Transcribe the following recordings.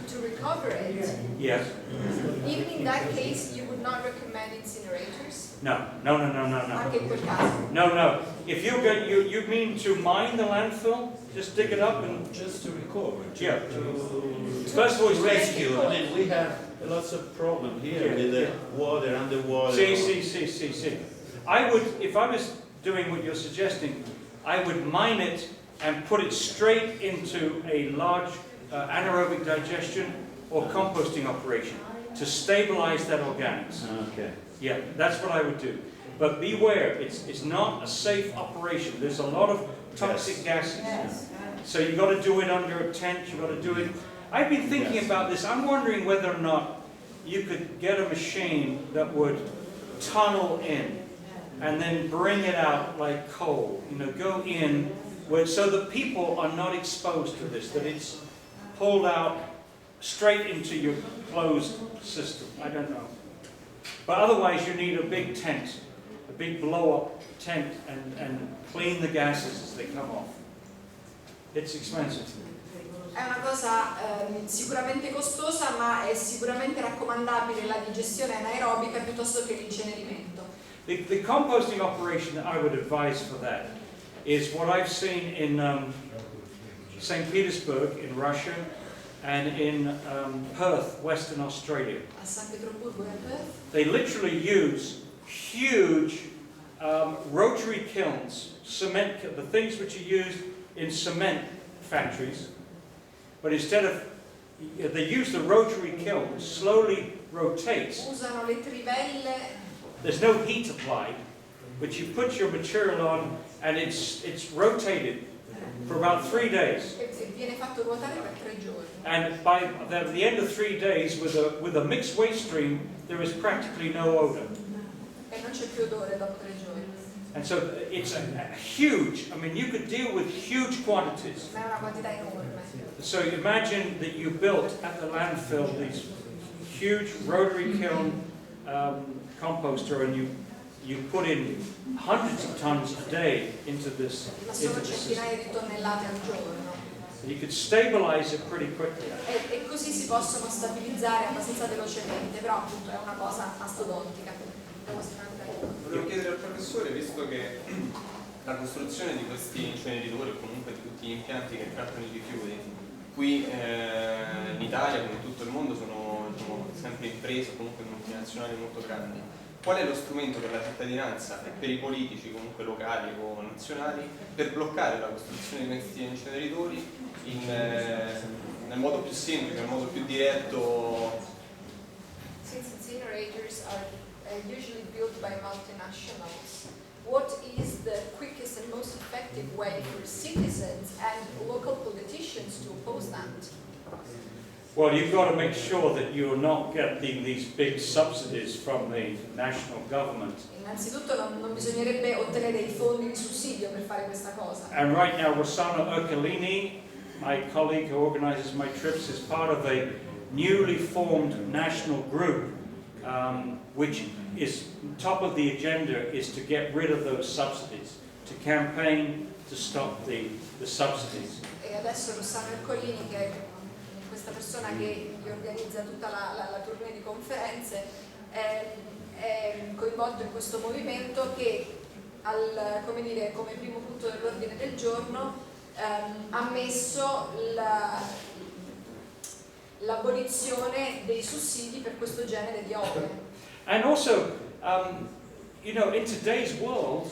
to recover it. Yes. Even in that case, you would not recommend incinerators? No. Anche in quel caso? No. If you mean to mine the landfill, just dig it up and just to recover. Yeah. First of all, it's rescue. I mean, we have lots of problem here with the water, underwater. See. I would, if I was doing what you're suggesting, I would mine it and put it straight into a large anaerobic digestion or composting operation to stabilize that organics. Okay. Yeah, that's what I would do. But beware, it's not a safe operation. There's a lot of toxic gases. Yes. So you've got to do it under a tent, you've got to do it. I've been thinking about this. I'm wondering whether or not you could get a machine that would tunnel in and then bring it out like coal. You know, go in so that people are not exposed to this, that it's pulled out straight into your closed system. I don't know. But otherwise you need a big tent, a big blow-up tent, and clean the gases as they come off. It's expensive. È una cosa sicuramente costosa, ma è sicuramente raccomandabile la digestione anaerobica piuttosto che l'incenerimento. The composting operation that I would advise for that is what I've seen in St. Petersburg in Russia and in Perth, Western Australia. A San Pietroburgo e a Perth. They literally use huge rotary kilns, cement, the things which are used in cement factories, but instead of, they use the rotary kiln, which slowly rotates. Usano le trivelle. There's no heat applied, but you put your material on and it's rotated for about 3 days. Viene fatto ruotare per 3 giorni. And by the end of 3 days, with a mixed waste stream, there is practically no odor. E non c'è più odore dopo 3 giorni. And so it's a huge, I mean, you could deal with huge quantities. Ma è una quantità enorme. So imagine that you built at the landfill these huge rotary kiln composter, and you put in hundreds of tons a day into this. Ma sono centinaia di tonnellate al giorno. You could stabilize it pretty quickly. E così si possono stabilizzare abbastanza velocemente, però appunto è una cosa mastodontica. Volevo chiedere al professore, visto che la costruzione di questi inceneritori o comunque di tutti gli impianti che trattano i rifiuti qui in Italia come in tutto il mondo sono sempre imprese o comunque multinazionali molto grandi, qual è lo strumento per la cittadinanza e per i politici comunque locali o nazionali per bloccare la costruzione di questi inceneritori nel modo più semplice, nel modo più diretto? Since incinerators are usually built by multinationals, what is the quickest and most effective way for citizens and local politicians to oppose that? Well, you've got to make sure that you're not getting these big subsidies from the national government. Innanzitutto non bisognerebbe ottenere dei fondi di sussidio per fare questa cosa. And right now Rossano Ercolini, my colleague who organizes my trips, is part of a newly formed national group which is top of the agenda is to get rid of those subsidies, to campaign to stop the subsidies. E adesso Rossano Ercolini, che è questa persona che organizza tutta la tournée di conferenze, è coinvolto in questo movimento che come primo punto dell'ordine del giorno ha messo l'abolizione dei sussidi per questo genere di opere. And also, you know, in today's world,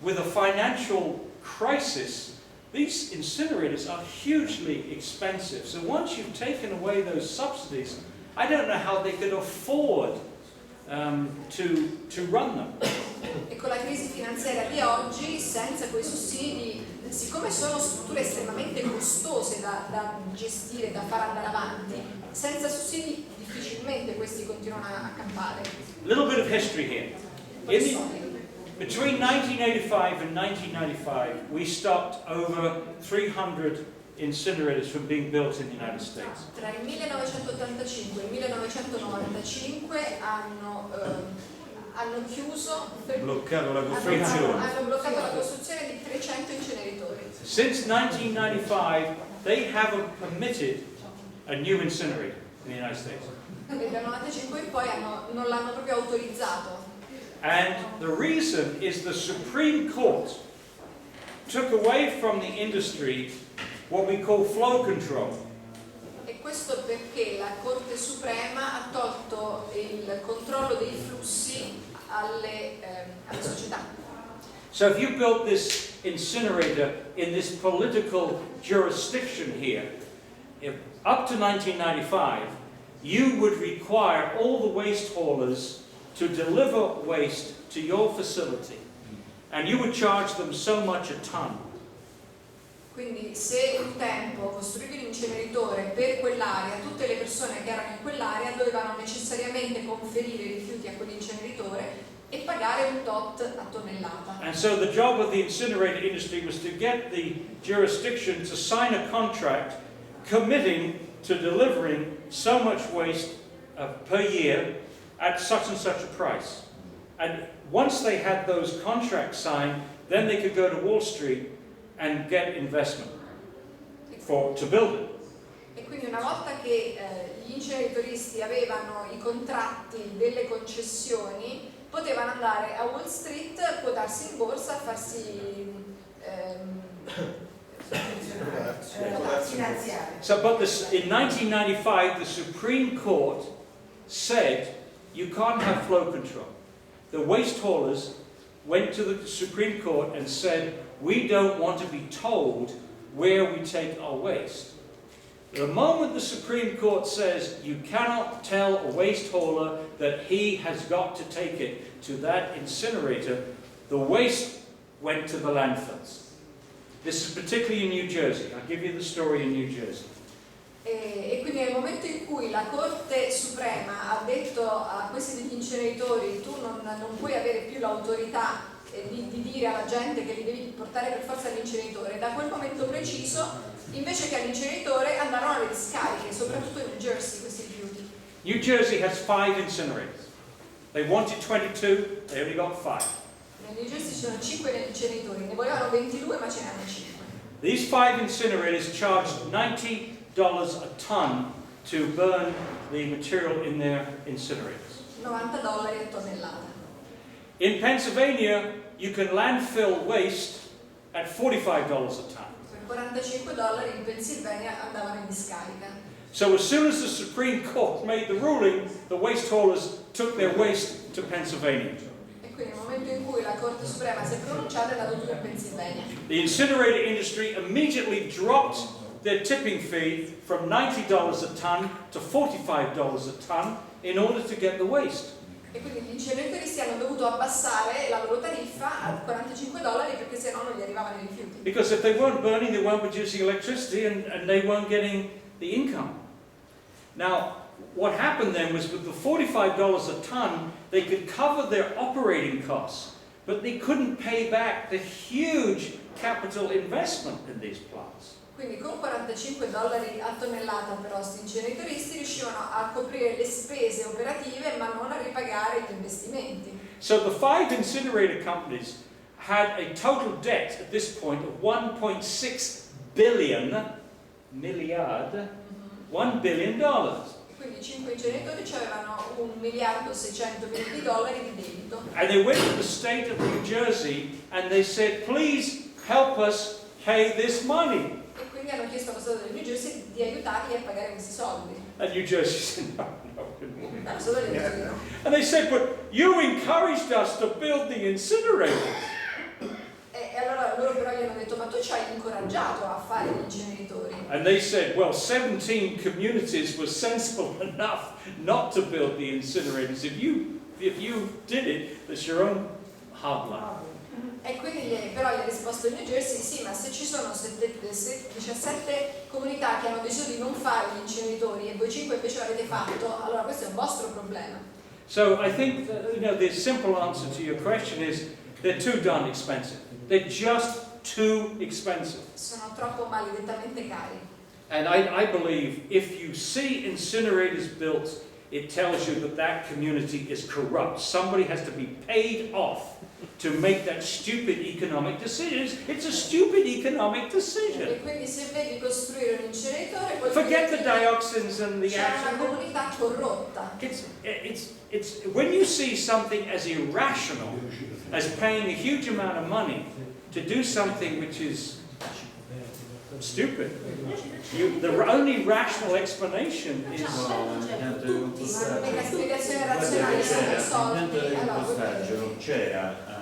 with a financial crisis, these incinerators are hugely expensive. So once you've taken away those subsidies, I don't know how they could afford to run them. E con la crisi finanziaria di oggi, senza quei sussidi, siccome sono strutture estremamente costose da gestire, da far andare avanti, senza sussidi difficilmente questi continuano a campare. A little bit of history here. Between 1985 and 1995, we stopped over 300 incinerators from being built in the United States. Tra il 1985 e il 1995 hanno chiuso, bloccato la costruzione. Hanno bloccato la costruzione di 300 inceneritori. Since 1995, they haven't permitted a new incinerator in the United States. E dal 95 in poi non l'hanno proprio autorizzato. And the reason is the Supreme Court took away from the industry what we call flow control. E questo perché la Corte Suprema ha tolto il controllo dei flussi alle società. So if you built this incinerator in this political jurisdiction here, up to 1995, you would require all the waste haulers to deliver waste to your facility, and you would charge them so much a ton. Quindi se un tempo costruivi un inceneritore per quell'area, tutte le persone che erano in quell'area dovevano necessariamente conferire i rifiuti a quell'inceneritore e pagare un tot a tonnellata. And so the job of the incinerator industry was to get the jurisdiction to sign a contract committing to delivering so much waste per year at such and such a price. And once they had those contracts signed, then they could go to Wall Street and get investment to build it. E quindi una volta che gli inceneritoristi avevano i contratti delle concessioni, potevano andare a Wall Street, quotarsi in borsa, farsi finanziare. So, but in 1995, the Supreme Court said you can't have flow control. The waste haulers went to the Supreme Court and said, we don't want to be told where we take our waste. The moment the Supreme Court says you cannot tell a waste hauler that he has got to take it to that incinerator, the waste went to the landfills. This is particularly in New Jersey. I'll give you the story in New Jersey. E quindi nel momento in cui la Corte Suprema ha detto a questi degli inceneritori tu non puoi avere più l'autorità di dire alla gente che li devi portare per forza all'inceneritore, da quel momento preciso invece che all'inceneritore andarono alle discariche, soprattutto in New Jersey questi rifiuti. New Jersey has 5 incinerators. They wanted 22, they only got 5. Nel New Jersey ci sono 5 inceneritori, ne volevano 22 ma ce ne hanno 5. These 5 incinerators charged $90 a ton to burn the material in their incinerators. $90 a tonnellata. In Pennsylvania, you can landfill waste at $45 a ton. Per $45 in Pennsylvania andavano in discarica. So as soon as the Supreme Court made the ruling, the waste haulers took their waste to Pennsylvania. E quindi nel momento in cui la Corte Suprema si è pronunciata è andato tutto in Pennsylvania. The incinerator industry immediately dropped their tipping fee from $90 a ton to $45 a ton in order to get the waste. E quindi gli inceneritoristi hanno dovuto abbassare la loro tariffa a $45 perché se no non gli arrivavano i rifiuti. Because if they weren't burning, they weren't producing electricity and they weren't getting the income. Now, what happened then was with the $45 a ton, they could cover their operating costs, but they couldn't pay back the huge capital investment in these plants. Quindi con $45 a tonnellata però questi inceneritoristi riuscivano a coprire le spese operative ma non a ripagare gli investimenti. So the 5 incinerator companies had a total debt at this point of $1.6 billion. Quindi i 5 inceneritori avevano $1.600 milioni di debito. And they went to the state of New Jersey and they said, please help us pay this money. E quindi hanno chiesto allo Stato del New Jersey di aiutarli a pagare questi soldi. And New Jersey said, no. Allo Stato del New Jersey no. And they said, but you encouraged us to build the incinerators. E allora loro però gli hanno detto, ma tu ci hai incoraggiato a fare gli inceneritori. And they said, well, 17 communities were sensible enough not to build the incinerators. If you did it, that's your own hard luck. E quindi però gli ha risposto il New Jersey, sì, ma se ci sono 17 comunità che hanno deciso di non fare gli inceneritori e voi 5 invece l'avete fatto, allora questo è un vostro problema. So I think the simple answer to your question is they're too darn expensive. They're just too expensive. Sono troppo maledettamente cari. And I believe if you see incinerators built, it tells you that that community is corrupt. Somebody has to be paid off to make that stupid economic decision. It's a stupid economic decision. E quindi se vedi costruire un inceneritore, poi Forget the dioxins and the c'è una action. comunità corrotta. It's when you see something as irrational as paying a huge amount of money to do something which is stupid. The only rational explanation is L'unica spiegazione razionale sono i soldi. L'impianto del compostaggio c'era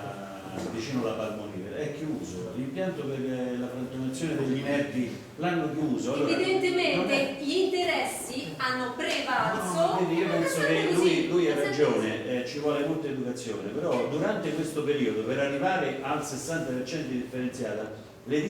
vicino alla Palmonite, è chiuso. L'impianto per la frantumazione degli inerti l'hanno chiuso. Allora, evidentemente gli interessi hanno prevalso. Quindi io penso che lui ha ragione, ci vuole molta educazione, però durante questo periodo per arrivare al 60% di differenziata le